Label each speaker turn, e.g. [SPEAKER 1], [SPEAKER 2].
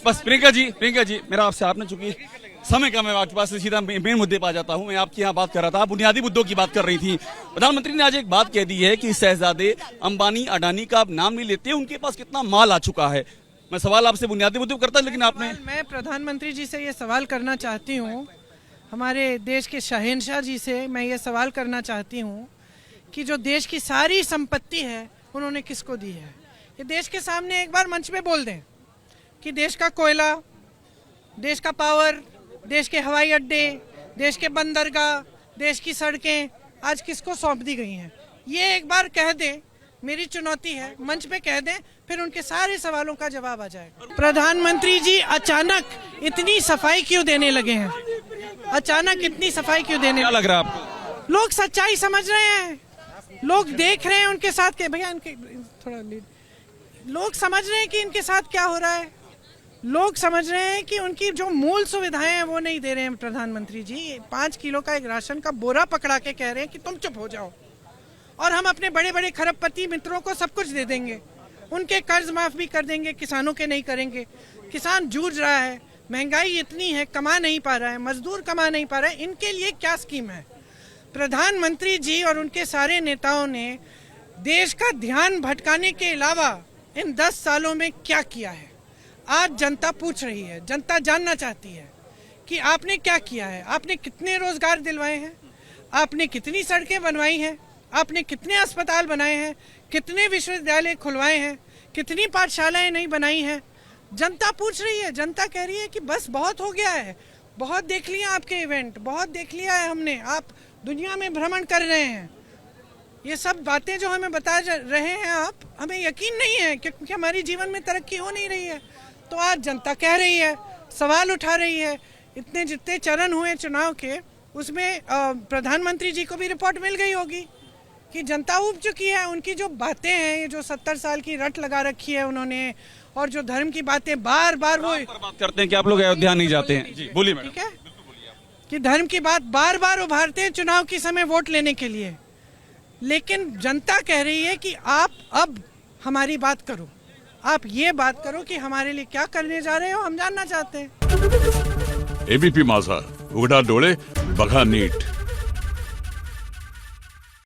[SPEAKER 1] बस प्रियंका जी मेरा आपसे, आपने चूंकि समय कम है आपके पास, सीधा मेन मुद्दे पर आ जाता हूं। मैं आपके यहाँ बात कर रहा था, आप बुनियादी मुद्दों की बात कर रही थी। प्रधानमंत्री ने आज एक बात कह दी है कि शहजादे अंबानी अडानी का आप नाम नहीं लेते, उनके पास कितना माल आ चुका है। मैं सवाल आपसे बुनियादी मुद्दों करता, लेकिन आपने,
[SPEAKER 2] मैं प्रधानमंत्री जी से ये सवाल करना चाहती हूँ, हमारे देश के शहंशाह जी से मैं ये सवाल करना चाहती हूँ कि जो देश की सारी संपत्ति है उन्होंने किसको दी है। ये देश के सामने एक बार मंच पे बोल दें कि देश का कोयला, देश का पावर, देश के हवाई अड्डे, देश के बंदरगाह, देश की सड़कें आज किसको सौंप दी गई हैं। ये एक बार कह दें, मेरी चुनौती है, मंच पे कह दें, फिर उनके सारे सवालों का जवाब आ जाएगा। प्रधानमंत्री जी अचानक इतनी सफाई क्यों देने लगे हैं? अचानक इतनी सफाई क्यों देने
[SPEAKER 1] क्या लग रहा है आपको?
[SPEAKER 2] लोग सच्चाई समझ रहे हैं, लोग देख रहे हैं उनके साथ के, भैया इनके थोड़ा लीड, लोग समझ रहे हैं कि इनके साथ क्या हो रहा है। लोग समझ रहे हैं कि उनकी जो मूल सुविधाएं हैं वो नहीं दे रहे हैं प्रधानमंत्री जी। 5 किलो का एक राशन का बोरा पकड़ा के कह रहे हैं कि तुम चुप हो जाओ और हम अपने बड़े बड़े खरबपति मित्रों को सब कुछ दे देंगे, उनके कर्ज माफ भी कर देंगे, किसानों के नहीं करेंगे। किसान जूझ रहा है, महंगाई इतनी है, कमा नहीं पा रहा है, मजदूर कमा नहीं पा रहा है, इनके लिए क्या स्कीम है? प्रधानमंत्री जी और उनके सारे नेताओं ने देश का ध्यान भटकाने के अलावा इन 10 सालों में क्या किया है? आज जनता पूछ रही है, जनता जानना चाहती है कि आपने क्या किया है। आपने कितने रोजगार दिलवाए हैं, आपने कितनी सड़कें बनवाई हैं, आपने कितने अस्पताल बनाए हैं, कितने विश्वविद्यालय खुलवाए हैं, कितनी पाठशालाएं नहीं बनाई हैं। जनता पूछ रही है, जनता कह रही है कि बस बहुत हो गया है, बहुत देख लिया आपके इवेंट, बहुत देख लिया है हमने, आप दुनिया में भ्रमण कर रहे हैं। ये सब बातें जो हमें बता रहे हैं आप, हमें यकीन नहीं है क्योंकि हमारी जीवन में तरक्की हो नहीं रही है। तो आज जनता कह रही है, सवाल उठा रही है। इतने जितने चरण हुए चुनाव के, उसमें प्रधानमंत्री जी को भी रिपोर्ट मिल गई होगी कि जनता उब चुकी है। उनकी जो बातें हैं, ये जो 70 साल की रट लगा रखी है उन्होंने, और जो धर्म की बातें बार बार वो
[SPEAKER 1] बात करते हैं कि आप लोग अयोध्या नहीं जाते हैं। जी बोलिए मैडम।
[SPEAKER 2] ठीक है कि धर्म की बात बार बार उभारते हैं चुनाव के समय वोट लेने के लिए, लेकिन जनता कह रही है कि आप अब हमारी बात करो, आप ये बात करो कि हमारे लिए क्या करने जा रहे हो, हम जानना चाहते हैं।
[SPEAKER 3] एबीपी माझा, उघडा डोळे बघा नीट।